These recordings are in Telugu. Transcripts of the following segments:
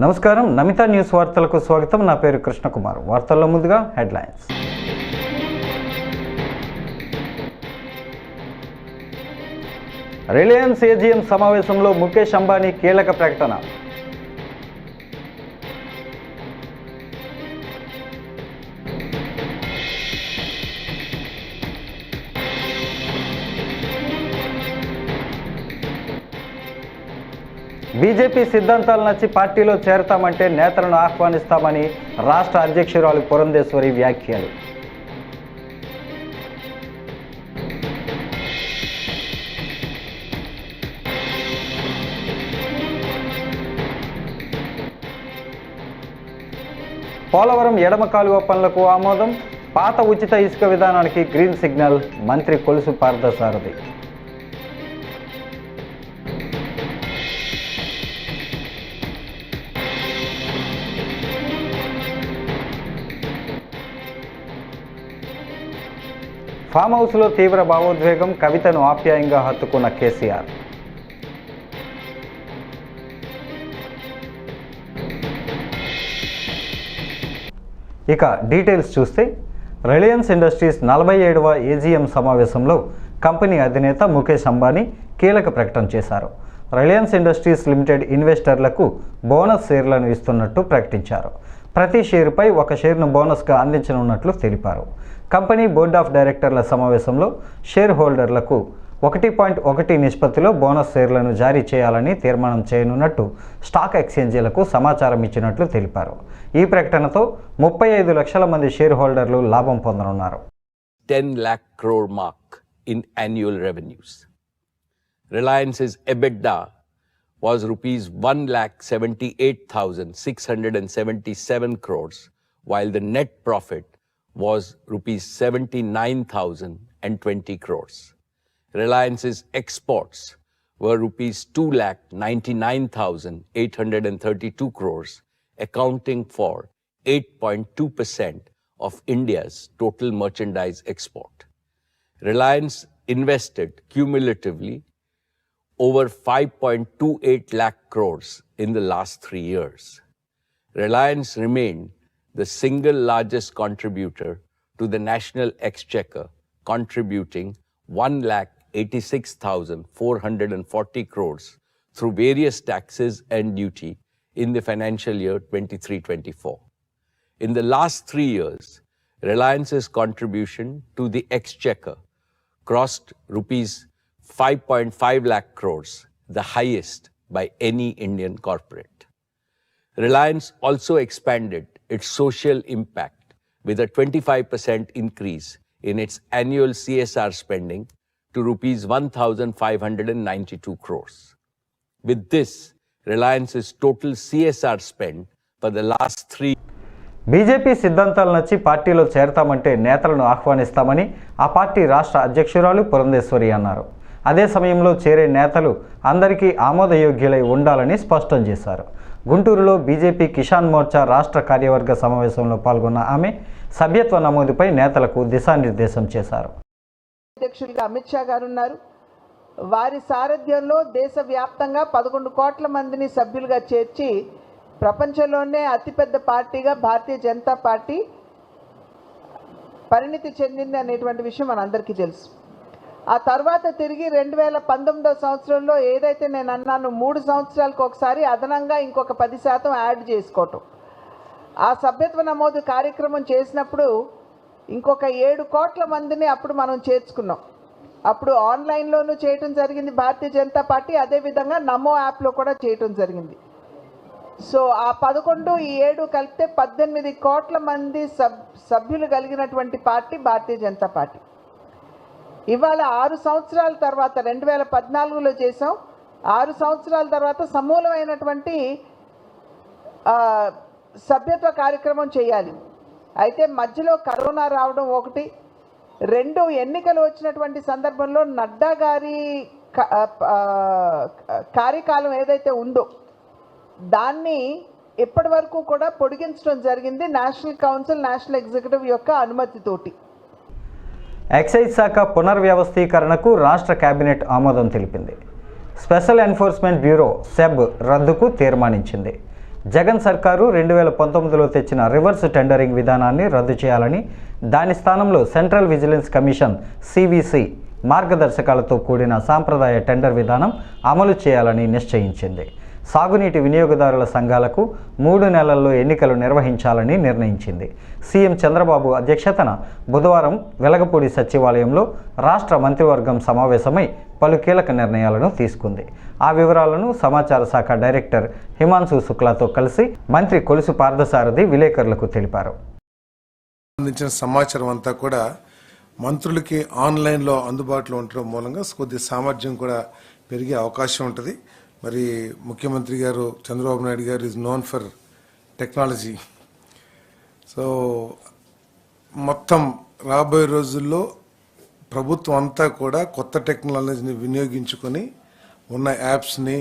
నమస్కారం, నమిత న్యూస్ వార్తలకు స్వాగతం. నా పేరు కృష్ణకుమార్. వార్తల్లో ముందుగా హెడ్లైన్స్. రిలయన్స్ ఏజీఎం సమావేశంలో ముఖేష్ అంబానీ కీలక ప్రకటన. బీజేపీ సిద్ధాంతాలు నచ్చి పార్టీలో చేరతామంటే నేతలను ఆహ్వానిస్తామని రాష్ట్ర అధ్యక్షురాలు పురంధేశ్వరి వ్యాఖ్యలు. పోలవరం ఎడమ కాలువ పనులకు ఆమోదం. పాత ఉచిత ఇసుక విధానానికి గ్రీన్ సిగ్నల్. మంత్రి కొలుసు పార్థసారథి. ఫామ్ హౌస్లో తీవ్ర భావోద్వేగం. కవితను ఆప్యాయంగా హత్తుకున్న కేసీఆర్. ఇక డీటెయిల్స్ చూస్తే, రిలయన్స్ ఇండస్ట్రీస్ 47వ ఏజీఎం సమావేశంలో కంపెనీ అధినేత ముఖేష్ అంబానీ కీలక ప్రకటన చేశారు. రిలయన్స్ ఇండస్ట్రీస్ లిమిటెడ్ ఇన్వెస్టర్లకు బోనస్ షేర్లను ఇస్తున్నట్టు ప్రకటించారు. ప్రతి షేరుపై ఒక షేర్ను బోనస్గా అందించనున్నట్లు తెలిపారు. కంపెనీ బోర్డ్ ఆఫ్ డైరెక్టర్ల సమావేశంలో షేర్ హోల్డర్లకు 1.1 నిష్పత్తిలో బోనస్ షేర్లను జారీ చేయాలని తీర్మానం చేయనున్నట్టు స్టాక్ ఎక్స్చేంజీలకు సమాచారం ఇచ్చినట్లు తెలిపారు. ఈ ప్రకటనతో 35 లక్షల మంది షేర్ హోల్డర్లు లాభం పొందనున్నారు. 10 lakh crore mark in annual revenues. Reliance's EBITDA was rupees 1,78,677 crores, while the net profit was rupees 79,020 crores. Reliance's exports were rupees 2,99,832 crores, accounting for 8.2% of India's total merchandise export. Reliance invested cumulatively over 5.28 lakh crores in the last 3 years. Reliance remained the single largest contributor to the national exchequer, contributing 1,86,440 crores through various taxes and duty in the financial year 23-24. In the last 3 years, Reliance's contribution to the exchequer crossed rupees 5.5 lakh crores, the highest by any Indian corporate. Reliance also expanded its social impact with a 25% increase in its annual CSR spending to rupees 1,592 crores. With this, Reliance's total CSR spend for the last 3 BJP సిద్ధాంతాలు నచ్చి పార్టీలో చేరతామంటే నేతలను ఆహ్వానిస్తామని ఆ పార్టీ రాష్ట్ర అధ్యక్షురాలు పురంధేశ్వరి అన్నారు. అదే సమయంలో చేరే నేతలు అందరికీ ఆమోదయోగ్యులై ఉండాలని స్పష్టం చేశారు. గుంటూరులో బీజేపీ కిసాన్ మోర్చా రాష్ట్ర కార్యవర్గ సమావేశంలో పాల్గొన్న ఆమె సభ్యత్వ నమోదుపై నేతలకు దిశానిర్దేశం చేశారు. అధ్యక్షులుగా అమిత్ షా గారు ఉన్నారు. వారి సారథ్యంలో దేశవ్యాప్తంగా 11 కోట్ల మందిని సభ్యులుగా చేర్చి ప్రపంచంలోనే అతిపెద్ద పార్టీగా భారతీయ జనతా పార్టీ పరిణితి చెందింది అనేటువంటి విషయం మనందరికీ తెలుసు. ఆ తర్వాత తిరిగి 2019 సంవత్సరంలో ఏదైతే నేను అన్నాను 3 సంవత్సరాలకు ఒకసారి అదనంగా ఇంకొక 10% యాడ్ చేసుకోవటం, ఆ సభ్యత్వ నమోదు కార్యక్రమం చేసినప్పుడు ఇంకొక 7 కోట్ల మందిని అప్పుడు మనం చేర్చుకున్నాం. అప్పుడు ఆన్లైన్లోనూ చేయటం జరిగింది భారతీయ జనతా పార్టీ, అదేవిధంగా నమో యాప్లో కూడా చేయటం జరిగింది. సో ఆ 11 ఈ 7 కలిపితే 18 కోట్ల మంది సభ్యులు కలిగినటువంటి పార్టీ భారతీయ జనతా పార్టీ. ఇవాళ 6 సంవత్సరాల తర్వాత 2014లో చేసాం. 6 సంవత్సరాల తర్వాత సమూలమైనటువంటి సభ్యత్వ కార్యక్రమం చేయాలి. అయితే మధ్యలో కరోనా రావడం ఒకటి, 2 ఎన్నికలు వచ్చినటువంటి సందర్భంలో నడ్డా గారి కార్యకాలం ఏదైతే ఉందో దాన్ని ఇప్పటి వరకు కూడా పొడిగించడం జరిగింది నేషనల్ కౌన్సిల్, నేషనల్ ఎగ్జిక్యూటివ్ యొక్క అనుమతితోటి. ఎక్సైజ్ శాఖ పునర్వ్యవస్థీకరణకు రాష్ట్ర కేబినెట్ ఆమోదం తెలిపింది. స్పెషల్ ఎన్ఫోర్స్మెంట్ బ్యూరో సెబ్ రద్దుకు తీర్మానించింది. జగన్ సర్కారు 2019లో తెచ్చిన రివర్స్ టెండరింగ్ విధానాన్ని రద్దు చేయాలని, దాని స్థానంలో సెంట్రల్ విజిలెన్స్ కమిషన్ సివిసి మార్గదర్శకాలతో కూడిన సాంప్రదాయ టెండర్ విధానం అమలు చేయాలని నిశ్చయించింది. సాగునీటి వినియోగదారుల సంఘాలకు 3 నెలల్లో ఎన్నికలు నిర్వహించాలని నిర్ణయించింది. సీఎం చంద్రబాబు అధ్యక్షతన బుధవారం వెలగపూడి సచివాలయంలో రాష్ట్ర మంత్రివర్గం సమావేశమై పలు కీలక నిర్ణయాలను తీసుకుంది. ఆ వివరాలను సమాచార శాఖ డైరెక్టర్ హిమాన్సు శుక్లాతో కలిసి మంత్రి కొలుసు పార్థసారథి విలేకరులకు తెలిపారు. సంబంధించిన సమాచారం అంతా కూడా మంత్రులకి ఆన్లైన్లో అందుబాటులో ఉండటం మూలంగా కొద్ది సామర్థ్యం కూడా పెరిగే అవకాశం ఉంటుంది. మరి ముఖ్యమంత్రి గారు చంద్రబాబు నాయుడు గారు is known for technology. So మొత్తం రాబోయే రోజుల్లో ప్రభుత్వం అంతా కూడా కొత్త టెక్నాలజీని వినియోగించుకొని ఉన్న యాప్స్ని,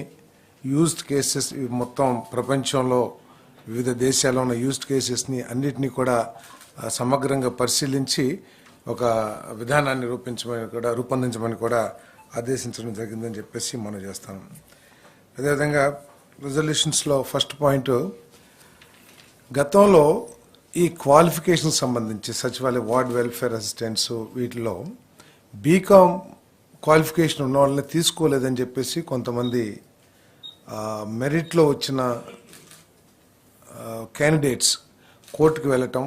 యూజ్డ్ కేసెస్ మొత్తం ప్రపంచంలో వివిధ దేశాల్లో ఉన్న యూజ్డ్ కేసెస్ని అన్నిటినీ కూడా సమగ్రంగా పరిశీలించి ఒక విధానాన్ని రూపొందించమని కూడా ఆదేశించడం జరిగిందని చెప్పేసి మనం చేస్తాం. అదేవిధంగా రిజల్యూషన్స్లో ఫస్ట్ పాయింట్, గతంలో ఈ క్వాలిఫికేషన్ సంబంధించి సచివాలయ వార్డ్ వెల్ఫేర్ అసిస్టెంట్స్ వీటిలో బీకామ్ క్వాలిఫికేషన్ ఉన్న వాళ్ళని తీసుకోలేదని చెప్పేసి కొంతమంది మెరిట్లో వచ్చిన క్యాండిడేట్స్ కోర్టుకు వెళ్ళటం,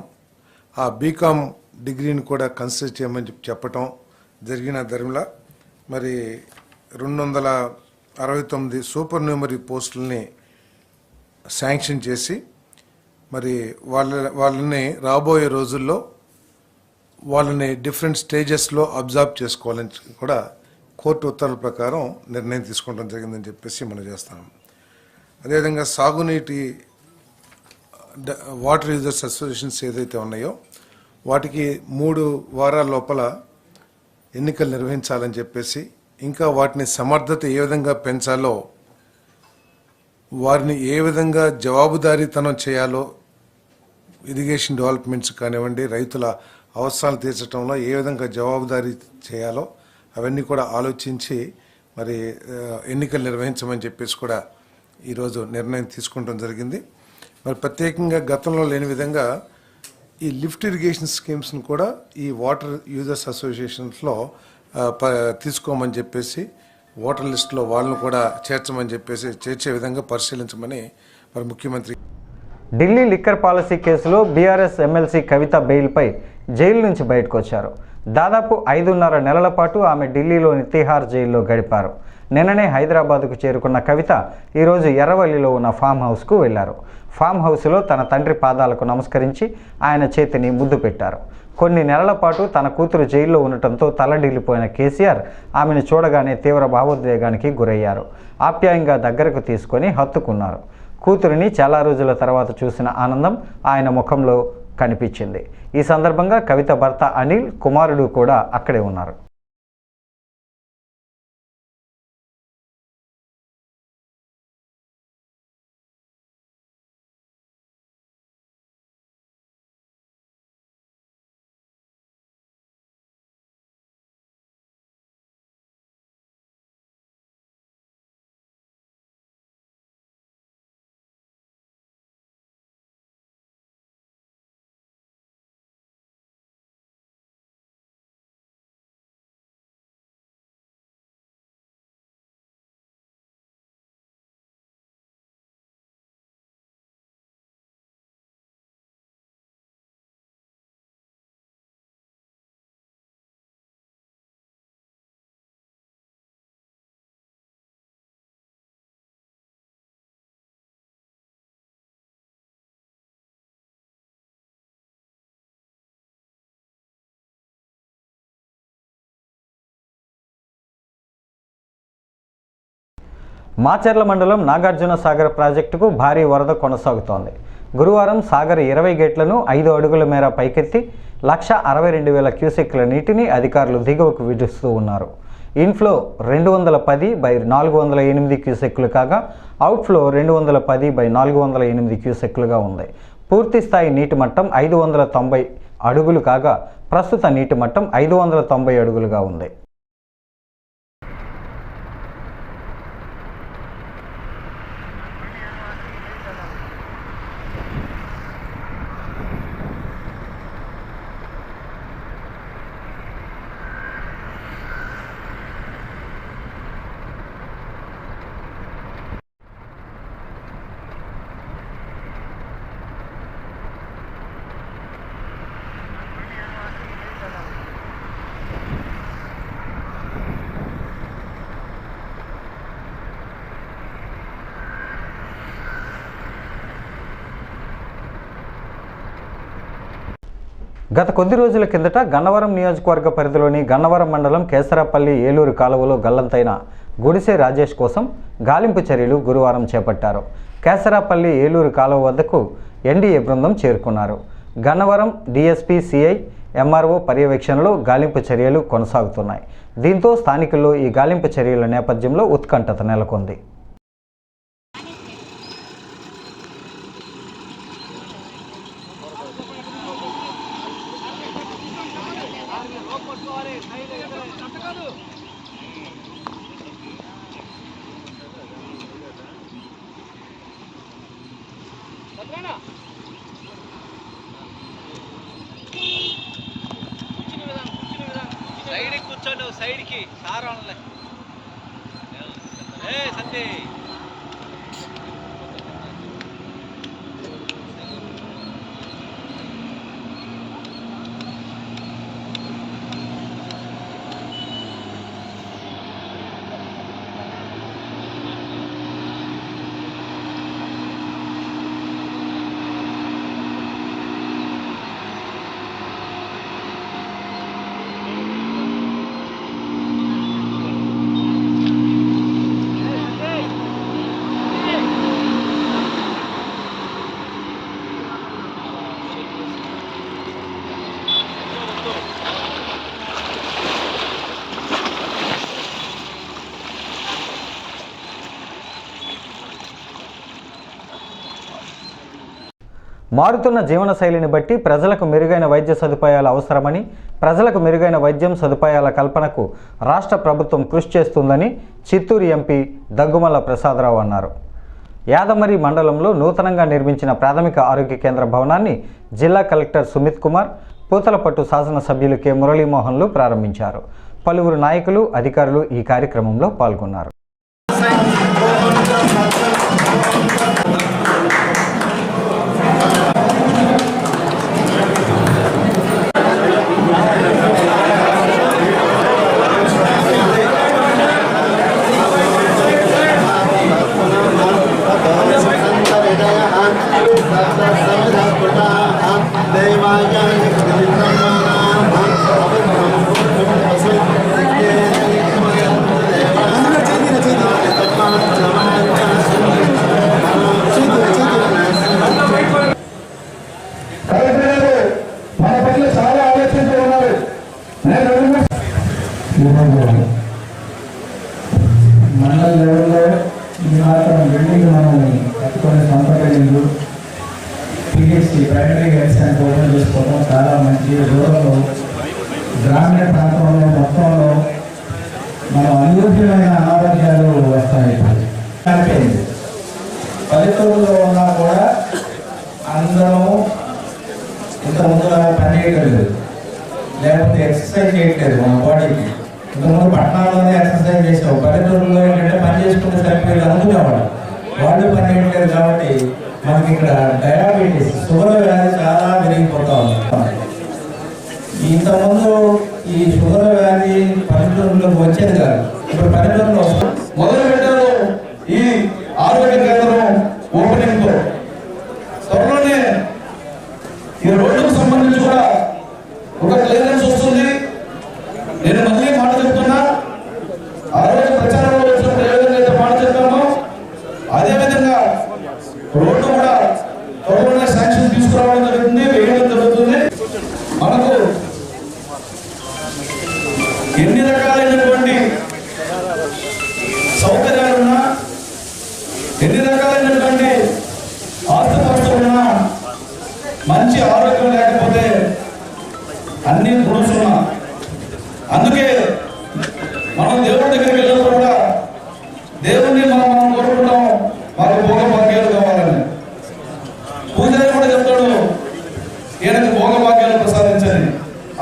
ఆ బీకామ్ డిగ్రీని కూడా కన్సిడర్ చేయమని చెప్పటం జరిగిన ధర్మలా మరి 269 సూపర్ న్యూమరీ పోస్టులని శాంక్షన్ చేసి మరి వాళ్ళని రాబోయే రోజుల్లో వాళ్ళని డిఫరెంట్ స్టేజెస్లో అబ్జర్వ్ చేసుకోవాలని కూడా కోర్టు ఉత్తర్వుల ప్రకారం నిర్ణయం తీసుకోవడం జరిగిందని చెప్పేసి మనం చేస్తాం. అదేవిధంగా సాగునీటి వాటర్ యూజర్స్ అసోసియేషన్స్ ఏదైతే ఉన్నాయో వాటికి 3 వారాల లోపల ఎన్నికలు నిర్వహించాలని చెప్పేసి, ఇంకా వాటిని సమర్థత ఏ విధంగా పెంచాలో, వారిని ఏ విధంగా జవాబుదారీతనం చేయాలో, ఇరిగేషన్ డెవలప్మెంట్స్ కానివ్వండి, రైతుల అవసరాలు తీర్చడంలో ఏ విధంగా జవాబుదారీ చేయాలో అవన్నీ కూడా ఆలోచించి మరి ఎన్నికలు నిర్వహించమని చెప్పేసి కూడా ఈరోజు నిర్ణయం తీసుకోవడం జరిగింది. మరి ప్రత్యేకంగా గతంలో లేని విధంగా ఈ లిఫ్ట్ ఇరిగేషన్ స్కీమ్స్ని కూడా ఈ వాటర్ యూజర్స్ అసోసియేషన్స్లో తీసుకోమని చెప్పేసి, ఓటర్ లిస్టులో వాళ్ళను కూడా చేర్చమని చెప్పేసి చేర్చే విధంగా పరిశీలించమని మరి ముఖ్యమంత్రి. ఢిల్లీ లిక్కర్ పాలసీ కేసులో బీఆర్ఎస్ ఎమ్మెల్సీ కవిత బెయిల్పై జైలు నుంచి బయటకు వచ్చారు. దాదాపు 5.5 నెలల పాటు ఆమె ఢిల్లీలోని తిహార్ జైల్లో గడిపారు. నిన్ననే హైదరాబాద్కు చేరుకున్న కవిత ఈరోజు ఎర్రవల్లిలో ఉన్న ఫామ్ హౌస్కు వెళ్లారు. ఫామ్ హౌస్లో తన తండ్రి పాదాలకు నమస్కరించి ఆయన చేతిని ముద్దు పెట్టారు. కొన్ని నెలల పాటు తన కూతురు జైల్లో ఉండటంతో తలడిల్లిపోయిన కేసీఆర్ ఆమెను చూడగానే తీవ్ర భావోద్వేగానికి గురయ్యారు. ఆప్యాయంగా దగ్గరకు తీసుకొని హత్తుకున్నారు. కూతురిని చాలా రోజుల తర్వాత చూసిన ఆనందం ఆయన ముఖంలో కనిపించింది. ఈ సందర్భంగా కవిత భర్త అనిల్, కుమారుడు కూడా అక్కడే ఉన్నారు. మాచర్ల మండలం నాగార్జున సాగర్ ప్రాజెక్టుకు భారీ వరద కొనసాగుతోంది. గురువారం సాగర్ 20 గేట్లను 5 అడుగుల మేర పైకెత్తి 1,62,000 క్యూసెక్ల నీటిని అధికారులు దిగువకు విడుస్తూ ఉన్నారు. ఇన్ఫ్లో 210/408 క్యూసెక్లు కాగా అవుట్ఫ్లో 210/408 క్యూసెక్లుగా ఉంది. పూర్తి స్థాయి నీటి మట్టం 590 అడుగులు కాగా ప్రస్తుత నీటి మట్టం 590 అడుగులుగా ఉంది. గత కొద్ది రోజుల కిందట గన్నవరం నియోజకవర్గ పరిధిలోని గన్నవరం మండలం కేసరాపల్లి ఏలూరు కాలువలో గల్లంతైన గుడిసె రాజేష్ కోసం గాలింపు చర్యలు గురువారం చేపట్టారు. కేసరాపల్లి ఏలూరు కాలువ వద్దకు ఎన్డీఏ బృందం చేరుకున్నారు. గన్నవరం డీఎస్పీ సిఐ ఎంఆర్ఓ పర్యవేక్షణలో గాలింపు చర్యలు కొనసాగుతున్నాయి. దీంతో స్థానికుల్లో ఈ గాలింపు చర్యల నేపథ్యంలో ఉత్కంఠత నెలకొంది. సైడ్ కూర్చోండి, సైడ్కి సార్ అనలే సత్య మారుతున్న జీవనశైలిని బట్టి ప్రజలకు మెరుగైన వైద్య సదుపాయాలు అవసరమని, ప్రజలకు మెరుగైన వైద్యం సదుపాయాల కల్పనకు రాష్ట్ర ప్రభుత్వం కృషి చేస్తుందని చిత్తూరు ఎంపీ దగ్గుమల్ల ప్రసాదరావు అన్నారు. యాదమరి మండలంలో నూతనంగా నిర్మించిన ప్రాథమిక ఆరోగ్య కేంద్ర భవనాన్ని జిల్లా కలెక్టర్ సుమిత్ కుమార్, పూతలపట్టు శాసనసభ్యులు కె మురళీమోహన్లు ప్రారంభించారు. పలువురు నాయకులు, అధికారులు ఈ కార్యక్రమంలో పాల్గొన్నారు. మండల లెవెల్లో ఈ మాత్రం బిల్డింగ్ మనం కట్టుకునే సొంత building PHC primary health centre open చేసుకోవడం చాలా మంచి. రూరల్లో గ్రామీణ ప్రాంతంలో మొత్తంలో మనం అనూహ్యమైన అనారోగ్యాలు వస్తాయి. అనిపోయింది పల్లెటూరులో ఉన్నా కూడా అందరం ఇంతకుముందు పని చేయట్లేదు, లేకపోతే ఎక్సర్సైజ్ చేయట్లేదు మన బాడీకి. ఇంతకుముందు పట్టణాల్లోనే ఎక్సర్సైజ్ చేసావు, పల్లెటూరులో ఏంటంటే పని చేసుకుంటే సరిపోయేది అనుకునేవాడు. వాళ్ళు పని చేయట్లేదు కాబట్టి మనకి ఇక్కడ డయాబెటీస్, షుగర్ వ్యాధి చాలా పెరిగిపోతా ఉంది. ఇంతకుముందు ఈ షుగర్ వ్యాధి పల్లెటూరులోకి వచ్చేది కాదు, ఇప్పుడు పల్లెటూరులో మొదలు పెట్టారు. ఈ ఆరోగ్య కేంద్రం ఓపెనింగ్ తో త్వరలోనే ఈ రోడ్డుకు సంబంధించి కూడా ఒక క్లియరెన్స్ వస్తుంది. నేను మళ్ళీ మాట చెప్తున్నా, ఆ రోజు ప్రచారంలో వచ్చినప్పుడు ఏ విధంగా అయితే మాట చెప్పామో అదేవిధంగా రోడ్డు కూడా త్వరలోనే శాంక్షన్ తీసుకురావడం జరుగుతుంది, వేయడం జరుగుతుంది. మనకు ఎన్ని రకాలైనటువంటి సౌకర్యాలున్నా, ఎన్ని రకాలైనటువంటి ఆస్తుపస్తులున్నా, మంచి ఆరోగ్యం లేకపోతే అన్ని పురుషున్నా. అందుకే మనం దేవుడి దగ్గరికి వెళ్ళినప్పుడు కూడా దేవుణ్ణి మనం కోరుకుంటాం, మాకు భోగ భాగ్యాలు కావాలని. పూజారి కూడా చెప్తాడు, ఈయనకు భోగ భాగ్యాలు ప్రసాదించని.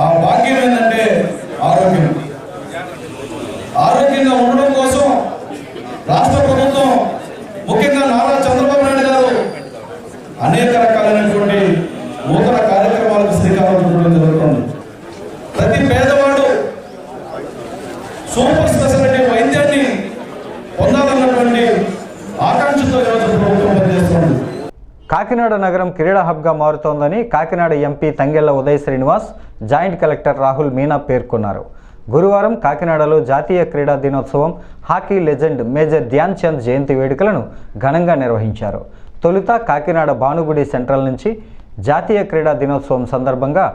ఆ భాగ్యం ఏంటంటే ఆరోగ్యం. ఆరోగ్యంగా ఉండడం కోసం రాష్ట్ర ప్రభుత్వం, ముఖ్యంగా నారా చంద్రబాబు నాయుడు గారు అనేక రకాలైనటువంటి నూతన కార్యక్రమాలకు శ్రీకారం చుట్టడం జరుగుతుంది. ప్రతి పేదవాడు సూపర్ స్పెషాలిటీ వైద్యాన్ని పొందాలన్నటువంటి ఆకాంక్షతో ప్రభుత్వం పనిచేస్తుంది. కాకినాడ నగరం క్రీడా హబ్గా మారుతోందని Kakinada MP Tangella Uday Srinivas joint collector Rahul Meena పేర్కొన్నారు. గురువారం కాకినాడలో జాతీయ క్రీడా దినోత్సవం, hockey legend major Dhyan Chand జయంతి వేడుకలను ఘనంగా నిర్వహించారు. తొలుత కాకినాడ భానుగుడి సెంట్రల్ నుంచి జాతీయ క్రీడా దినోత్సవం సందర్భంగా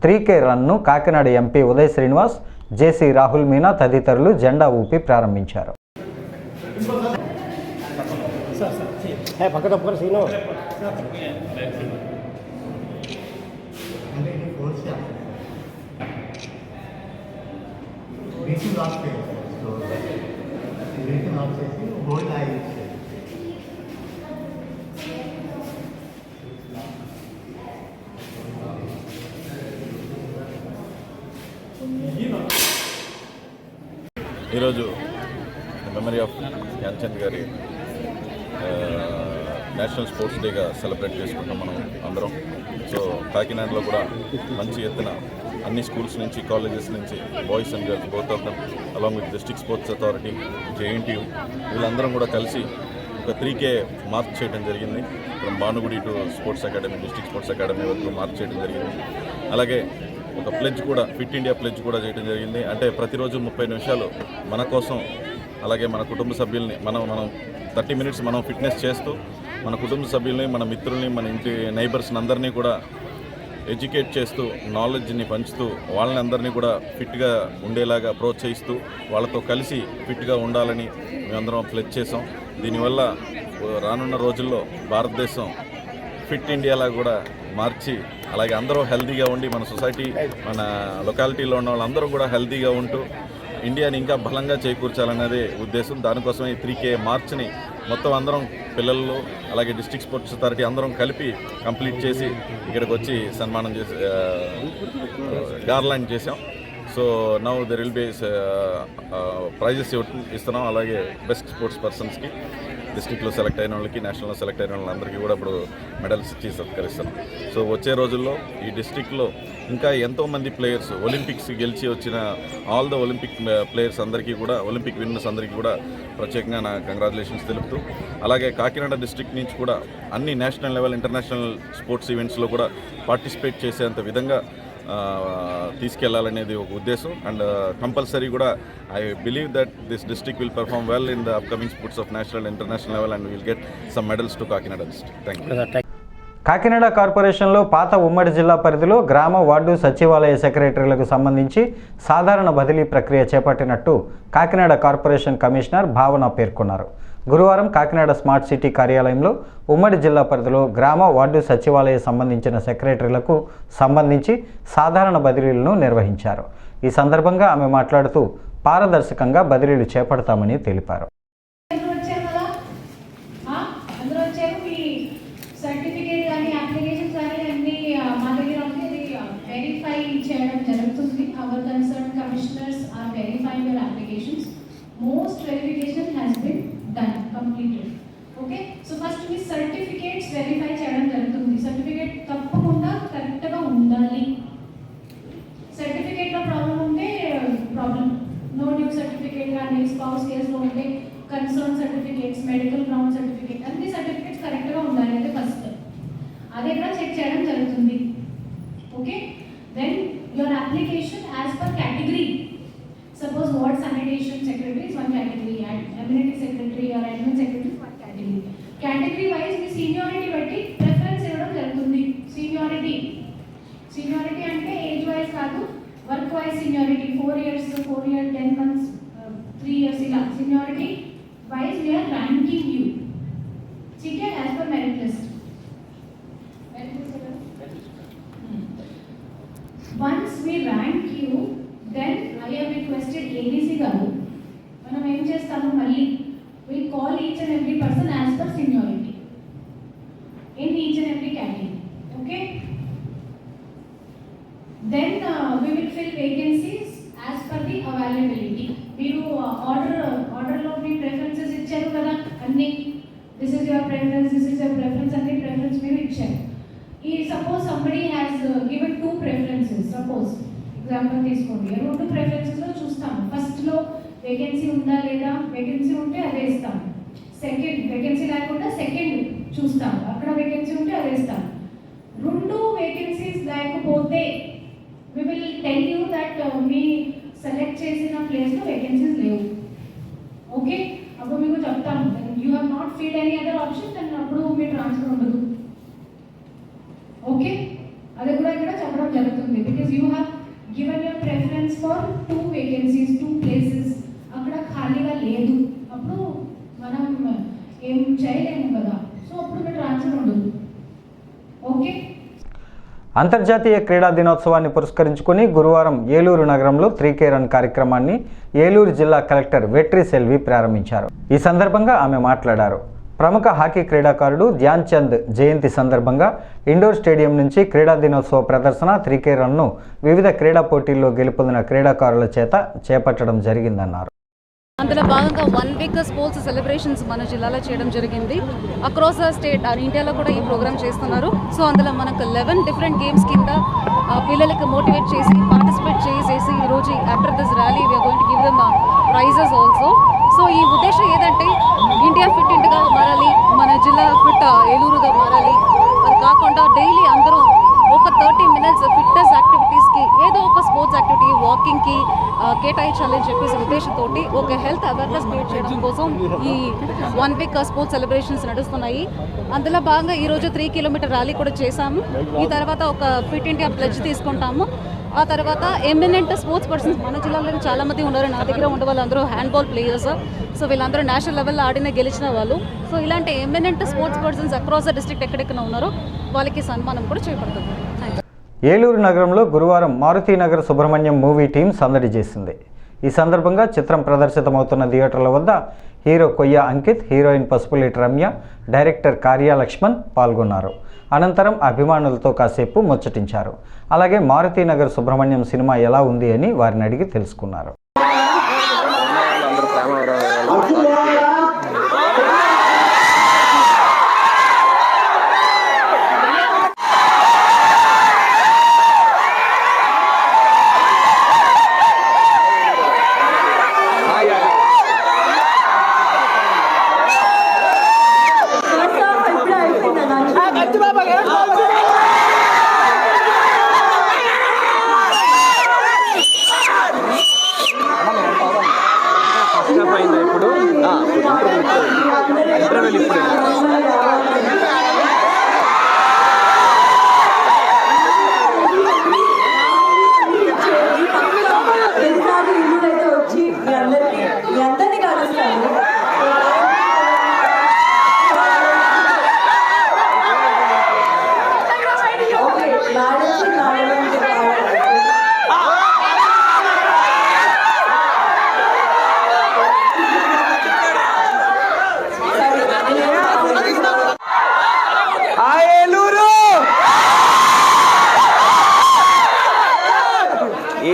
3K రన్ను కాకినాడ ఎంపీ ఉదయ్ శ్రీనివాస్, జేసీ రాహుల్ మీనా తదితరులు జెండా ఊపి ప్రారంభించారు. ఈరోజు మెమరీ ఆఫ్ ధ్యాన్ చంద్ గారి నేషనల్ స్పోర్ట్స్ డేగా సెలబ్రేట్ చేసుకుంటాం మనం అందరం. సో కాకినాడలో కూడా మంచి ఎత్తున అన్ని స్కూల్స్ నుంచి, కాలేజెస్ నుంచి, boys and girls both of them along with district sports authority, JNTU వీళ్ళందరం కూడా కలిసి ఒక 3K మార్చ్ చేయడం జరిగింది. From Bhanugudi to sports academy, district sports academy వరకు మార్చ్ చేయడం జరిగింది. అలాగే ఒక ప్లెడ్జ్ కూడా, ఫిట్ ఇండియా ప్లెడ్జ్ కూడా చేయడం జరిగింది. అంటే ప్రతిరోజు 30 నిమిషాలు మన కోసం, అలాగే మన కుటుంబ సభ్యుల్ని మనం 30 మినిట్స్ మనం ఫిట్నెస్ చేస్తూ మన కుటుంబ సభ్యుల్ని, మన మిత్రుల్ని, మన ఇంటి నైబర్స్ని అందరినీ కూడా ఎడ్యుకేట్ చేస్తూ, నాలెడ్జ్ని పంచుతూ, వాళ్ళని అందరినీ కూడా ఫిట్గా ఉండేలాగా ప్రోత్సహిస్తూ, వాళ్ళతో కలిసి ఫిట్గా ఉండాలని మేమందరం ప్లెడ్జ్ చేసాం. దీనివల్ల రానున్న రోజుల్లో భారతదేశం ఫిట్ ఇండియాలా కూడా మార్చి, అలాగే అందరూ హెల్తీగా ఉండి, మన సొసైటీ, మన లొకాలిటీలో ఉన్న వాళ్ళందరూ కూడా హెల్తీగా ఉంటూ ఇండియాని ఇంకా బలంగా చేకూర్చాలనేదే ఉద్దేశం. దానికోసమే 3K మార్చ్ని మొత్తం అందరం పిల్లలు, అలాగే డిస్ట్రిక్ట్ స్పోర్ట్స్ అథారిటీ అందరం కలిపి కంప్లీట్ చేసి ఇక్కడికి వచ్చి సన్మానం చేసి గార్లాండ్ చేసాం. So now there will be prizes ఇస్తున్నాం. అలాగే బెస్ట్ స్పోర్ట్స్ పర్సన్స్కి, డిస్ట్రిక్ట్లో సెలెక్ట్ అయిన వాళ్ళకి, నేషనల్లో సెలెక్ట్ అయిన వాళ్ళందరికీ కూడా ఇప్పుడు మెడల్స్ ఇచ్చి సత్కరిస్తున్నాం. సో వచ్చే రోజుల్లో ఈ డిస్ట్రిక్ట్లో ఇంకా ఎంతోమంది ప్లేయర్స్ ఒలింపిక్స్ గెలిచి వచ్చిన ఆల్ ద ఒలింపిక్ ప్లేయర్స్ అందరికీ కూడా, ఒలింపిక్ విన్నర్స్ అందరికీ కూడా ప్రత్యేకంగా నా కంగ్రాచులేషన్స్ తెలుపుతూ, అలాగే కాకినాడ డిస్ట్రిక్ట్ నుంచి కూడా అన్ని నేషనల్ లెవెల్, ఇంటర్నేషనల్ స్పోర్ట్స్ ఈవెంట్స్లో కూడా పార్టిసిపేట్ చేసేంత విధంగా తీసుకెళ్లాలనేది ఒక ఉద్దేశం. అండ్ కంపల్సరీ కూడా I believe that this district will perform well in the upcoming sports of national and international level and will get some medals to Kakinada district. Thank you. Kakinada కార్పొరేషన్లో పాత ఉమ్మడి జిల్లా పరిధిలో గ్రామ, వార్డు, సచివాలయ సెక్రటరీలకు సంబంధించి సాధారణ బదిలీ ప్రక్రియ చేపట్టినట్టు కాకినాడ కార్పొరేషన్ కమిషనర్ భావన పేర్కొన్నారు. గురువారం కాకినాడ స్మార్ట్ సిటీ కార్యాలయంలో ఉమ్మడి జిల్లా పరిధిలో గ్రామ, వార్డు, సచివాలయ సంబంధించిన సెక్రటరీలకు సంబంధించి సాధారణ బదిలీలను నిర్వహించారు. ఈ సందర్భంగా ఆమె మాట్లాడుతూ పారదర్శకంగా బదిలీలు చేపడతామని తెలిపారు. Most verification has been done, completed. Okay, so first we certificates verify చేయడం జరుగుతుంది. సర్టిఫికేట్ తప్పకుండా కరెక్ట్ గా ఉండాలి. సర్టిఫికేట్ లో ప్రాబ్లం ఉంటే ప్రాబ్లం, నో డ్యూ సర్టిఫికేట్ కానీ స్పౌస్ కేస్ లో ఉంటే concern certificates, medical ground certificate, అన్ని సర్టిఫికేట్స్ కరెక్ట్ గా ఉండాలి. అయితే ఫస్ట్ అదే కూడా చెక్ చేయడం జరుగుతుంది. Okay, then your application as per category. Suppose ward sanitation secretary is one category, amenity secretary or admin secretary is one category. Category wise me seniority బట్టి preference ఇవ్వడం జరుగుతుంది. Seniority అంటే age wise కాదు, work wise seniority, 4 years, 10 months, 3 years ఇలా seniority wise we are ranking you. ठीक है, as per merit list. Once we rank you, then I have requested ADC garu, మనం ఏం చేస్తాము, మళ్ళీ we call each and every person as per seniority in each and every category. Okay, then we will fill vacancies as per the availability. మీరు ఆర్డర్ లో మీ ప్రిఫరెన్సెస్ ఇచ్చారు కదా అన్ని, this is your preference, this is your preference అన్ని ప్రిఫరెన్స్ మీరు ఇచ్చారు. ఈ suppose somebody has given 2 preferences, suppose example తీసుకోండి, 2 ప్రిఫరెన్సెస్లో చూస్తాము. ఫస్ట్లో వేకెన్సీ ఉందా లేదా, వేకెన్సీ ఉంటే అదే ఇస్తాము. సెకండ్ వేకెన్సీ లేకుండా సెకండ్ చూస్తాము, అక్కడ వేకెన్సీ ఉంటే అది వేస్తాము. 2 వేకెన్సీస్ లేకపోతే we will tell you that me select చేసిన ప్లేస్లో వేకెన్సీస్ లేవు. ఓకే, అప్పుడు మీకు చెప్తాము you have not feel any other option and అప్పుడు మీ ట్రాన్స్ఫర్ ఉండదు. ఓకే, అది కూడా ఇక్కడ చెప్పడం జరుగుతుంది. Because you have given your preference for 2 vacancies, 2 places అక్కడ ఖాళీగా లేదు, అప్పుడు మనం ఏం చేయలేము కదా, సో అప్పుడు మీ ట్రాన్స్ఫర్ ఉండదు. ఓకే. అంతర్జాతీయ క్రీడా దినోత్సవాన్ని పురస్కరించుకుని గురువారం ఏలూరు నగరంలో 3K రన్ కార్యక్రమాన్ని ఏలూరు జిల్లా కలెక్టర్ వెట్రి సెల్వి ప్రారంభించారు. ఈ సందర్భంగా ఆమె మాట్లాడారు. ప్రముఖ హాకీ క్రీడాకారుడు ధ్యాన్ చంద్ జయంతి సందర్భంగా ఇండోర్ స్టేడియం నుంచి క్రీడా దినోత్సవ ప్రదర్శన 3K రన్ను వివిధ క్రీడా పోటీల్లో గెలుపొందిన క్రీడాకారుల చేత చేపట్టడం జరిగిందన్నారు. అందులో భాగంగా 1 వీక్ స్పోర్ట్స్ సెలబ్రేషన్స్ మన జిల్లాలో చేయడం జరిగింది. అక్రాస్ ద స్టేట్ ఇండియాలో కూడా ఈ ప్రోగ్రామ్ చేస్తున్నారు. సో అందులో మనకు 11 డిఫరెంట్ గేమ్స్ కింద పిల్లలకి మోటివేట్ చేసి పార్టిసిపేట్ చేసేసి ఈరోజు after this rally we are going to give them prizes also. So ఈ ఉద్దేశం ఏదంటే ఇండియా ఫిట్ ఇండియాగా మారాలి, మన జిల్లా ఫిట్ ఏలూరుగా మారాలి. అది కాకుండా డైలీ అందరూ ఒక 30 minutes ఫిట్నెస్ యాక్టివిటీస్కి ఏదో ఒక స్పోర్ట్స్ యాక్టివిటీ వాకింగ్కి కేటాయించాలని చెప్పేసి ఉద్దేశంతో ఒక హెల్త్ అవేర్నెస్ క్రియేట్ చేయడం కోసం ఈ 1 వీక్ స్పోర్ట్స్ సెలబ్రేషన్స్ నడుస్తున్నాయి. అందులో భాగంగా ఈరోజు 3 కిలోమీటర్ ర్యాలీ కూడా చేశాము. ఈ తర్వాత ఒక ఫిట్ ఇండియా ప్లెడ్జ్ తీసుకుంటాము. ఆ తర్వాత ఎమినెంట్ స్పోర్ట్స్ పర్సన్స్ మన జిల్లాలో చాలామంది ఉన్నారు. నా దగ్గర ఉండే వాళ్ళందరూ హ్యాండ్బాల్ ప్లేయర్స్. సో వీళ్ళందరూ నేషనల్ లెవెల్లో ఆడిన గెలిచిన వాళ్ళు. సో ఇలాంటి eminent sports persons across the district ఎక్కడెక్కడ ఉన్నారో వాళ్ళకి సన్మానం కూడా చేపడుతుంది. ఏలూరు నగరంలో గురువారం మారుతీనగర్ సుబ్రహ్మణ్యం మూవీ టీం సందడి చేసింది. ఈ సందర్భంగా చిత్రం ప్రదర్శితమవుతున్న థియేటర్ల వద్ద హీరో కొయ్య అంకిత్, హీరోయిన్ పసుపులేటి రమ్య, డైరెక్టర్ కార్యా లక్ష్మణ్ పాల్గొన్నారు. అనంతరం అభిమానులతో కాసేపు ముచ్చటించారు. అలాగే మారుతీనగర్ సుబ్రహ్మణ్యం సినిమా ఎలా ఉంది అని వారిని అడిగి తెలుసుకున్నారు.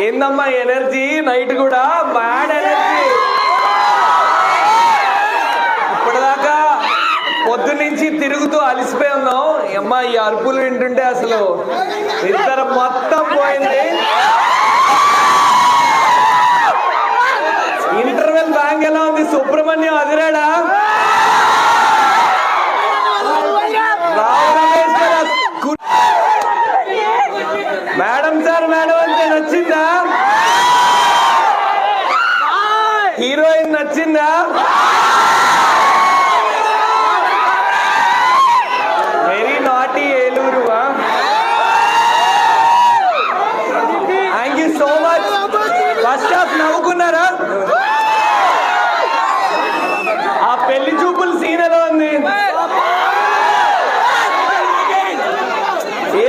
ఏందమ్మా ఎనర్జీ, నైట్ కూడా బ్యాడ్ ఎనర్జీ. ఇప్పటిదాకా పొద్దున్నుంచి తిరుగుతూ అలిసిపోయి ఉన్నాం. అమ్మా ఈ అరుపులు వింటుంటే అసలు ఇద్దరు మొత్తం పోయింది. ఇంటర్వెల్ బ్యాంక్ ఎలా ఉంది? సుబ్రహ్మణ్యం అదిరాడా? మేడం సార్ మేడం అంటే నచ్చిందా? హీరోయిన్ నచ్చిందా? Very naughty Eluru. Thank you so much. First half నవ్వుకున్నారా? ఆ పెళ్లి చూపులు సీన్ ఎలా ఉంది?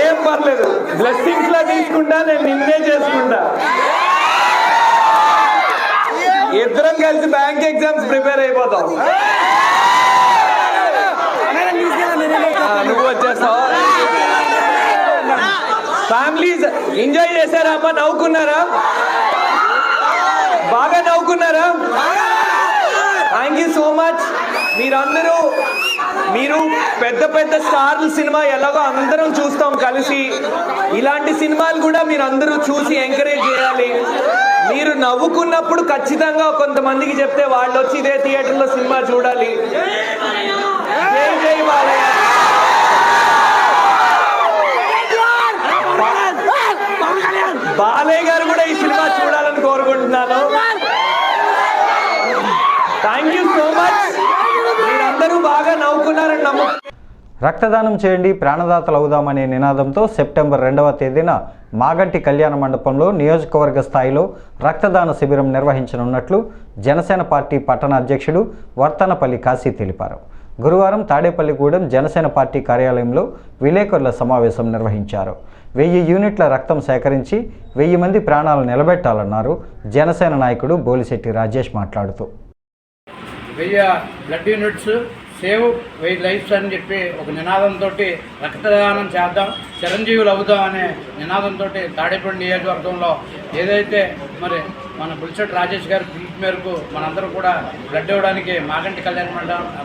ఏం పర్లేదు, బ్లెస్సింగ్స్ లా తీసుకుంటా, నేను నిన్నే చేసుకుంటా. ఇద్దరం కలిసి బ్యాంక్ ఎగ్జామ్స్ ప్రిపేర్ అయిపోతాం. నువ్వు వచ్చేస్తావు. ఫ్యామిలీస్ ఎంజాయ్ చేశారా అమ్మా? నవ్వుకున్నారా? బాగా నవ్వుకున్నారా? Thank you so much. మీరందరూ మీరు పెద్ద పెద్ద స్టార్ల సినిమా ఎలాగో అందరం చూస్తాం కలిసి, ఇలాంటి సినిమాలు కూడా మీరు అందరూ చూసి ఎంకరేజ్ చేయాలి. మీరు నవ్వుకున్నప్పుడు ఖచ్చితంగా కొంతమందికి చెప్తే వాళ్ళు వచ్చి ఇదే థియేటర్లో సినిమా చూడాలి. జై జై బాలయ్య. బాలయ్య గారు కూడా ఈ సినిమా చూడాలని కోరుకుంటున్నాను. Thank you so much. మీరందరూ బాగా నవ్వుకున్నారని నమ్ము. రక్తదానం చేయండి ప్రాణదాతలు అవుదామనే నినాదంతో సెప్టెంబర్ 2వ తేదీన మాగంటి కళ్యాణ మండపంలో నియోజకవర్గ స్థాయిలో రక్తదాన శిబిరం నిర్వహించనున్నట్లు జనసేన పార్టీ పట్టణ అధ్యక్షుడు వర్తనపల్లి కాశీ తెలిపారు. గురువారం తాడేపల్లిగూడెం జనసేన పార్టీ కార్యాలయంలో విలేకరుల సమావేశం నిర్వహించారు. 1000 యూనిట్ల రక్తం సేకరించి 1000 మంది ప్రాణాలు నిలబెట్టాలన్నారు. జనసేన నాయకుడు బోలిశెట్టి రాజేష్ మాట్లాడుతూ 1000 బ్లడ్ యూనిట్స్ సేవ్ 1000 లైఫ్స్ అని చెప్పి ఒక నినాదంతో రక్తదానం చేద్దాం, చిరంజీవులు అవుదాం అనే నినాదంతో తాడేపల్లి నియోజకవర్గంలో ఏదైతే మరి మన బుల్సెట్ రాజేష్ గారి పిలుపు మేరకు మనందరం కూడా బ్లడ్ ఇవ్వడానికి మాగంటి కళ్యాణ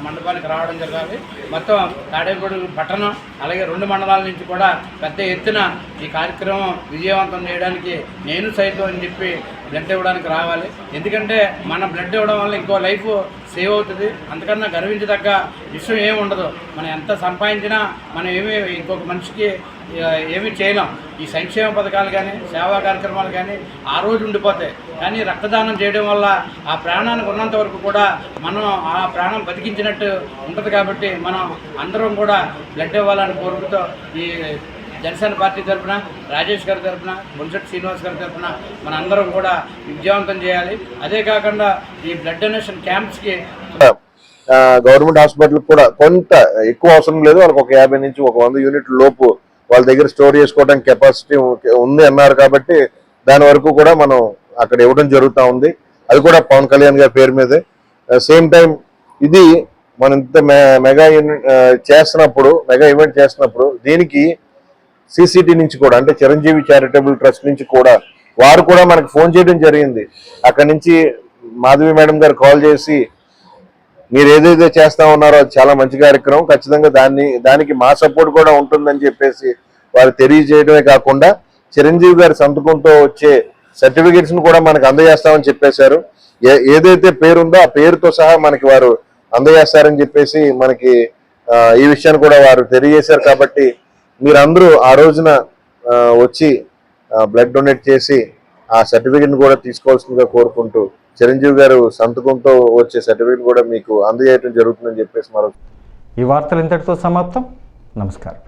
మండపానికి రావడం జరగాలి. మొత్తం తాడేపల్లి పట్టణం అలాగే 2 మండలాల నుంచి కూడా పెద్ద ఎత్తున ఈ కార్యక్రమం విజయవంతం చేయడానికి నేను సైతం అని చెప్పి బ్లడ్ ఇవ్వడానికి రావాలి. ఎందుకంటే మన బ్లడ్ ఇవ్వడం వల్ల ఇంకో లైఫ్ సేవ్ అవుతుంది. అంతకన్నా గర్వించదగ్గ విషయం ఏమి ఉండదు. మనం ఎంత సంపాదించినా మనం ఇంకొక మనిషికి ఏమీ చేయలేం. ఈ సంక్షేమ పథకాలు కానీ సేవా కార్యక్రమాలు కానీ ఆ రోజు ఉండిపోతాయి. కానీ రక్తదానం చేయడం వల్ల ఆ ప్రాణానికి ఉన్నంత వరకు కూడా మనం ఆ ప్రాణం బతికించినట్టు ఉంటుంది. కాబట్టి మనం అందరం కూడా బ్లడ్ ఇవ్వాలని కోరుకుతో ఈ జనసేన పార్టీ తరఫున రాజేష్ గారి తరఫున బొలిశెట్టి శ్రీనివాస్ గారి తరఫున మన అందరం కూడా విజయవంతం చేయాలి. అదే కాకుండా ఈ బ్లడ్ డొనేషన్ క్యాంప్స్కి గవర్నమెంట్ హాస్పిటల్ కూడా కొంత ఎక్కువ అవసరం లేదు. వాళ్ళకి ఒక 50 నుంచి 100 యూనిట్ల లోపు వాళ్ళ దగ్గర స్టోర్ చేసుకోవడానికి కెపాసిటీ ఉంది అన్నారు. కాబట్టి దాని వరకు కూడా మనం అక్కడ ఇవ్వడం జరుగుతూ ఉంది. అది కూడా పవన్ కళ్యాణ్ గారి పేరు మీదే. సేమ్ టైం ఇది మనం ఇంత మెగా ఈవెంట్ చేస్తున్నప్పుడు దీనికి సిసిటి నుంచి కూడా అంటే చిరంజీవి చారిటబుల్ ట్రస్ట్ నుంచి కూడా వారు కూడా మనకు ఫోన్ చేయడం జరిగింది. అక్కడి నుంచి మాధవి మేడం గారు కాల్ చేసి మీరు ఏదైతే చేస్తా ఉన్నారో అది చాలా మంచి కార్యక్రమం, ఖచ్చితంగా దానికి మా సపోర్ట్ కూడా ఉంటుందని చెప్పేసి వారు తెలియజేయడమే కాకుండా చిరంజీవి గారి సంతకంతో వచ్చే సర్టిఫికేట్స్ ను కూడా మనకు అందజేస్తామని చెప్పేశారు. ఏదైతే పేరుందో ఆ పేరుతో సహా మనకి వారు అందజేస్తారని చెప్పేసి మనకి ఈ విషయాన్ని కూడా వారు తెలియజేశారు. కాబట్టి మీరందరూ ఆ రోజున వచ్చి బ్లడ్ డొనేట్ చేసి ఆ సర్టిఫికేట్ ను కూడా తీసుకోవాల్సిందిగా కోరుకుంటూ చిరంజీవి గారు సంతకంతో వచ్చే సర్టిఫికేట్ కూడా మీకు అందజేయడం జరుగుతుందని చెప్పేసి మరో ఈ వార్తలు ఇంతటితో సమాప్తం. నమస్కారం.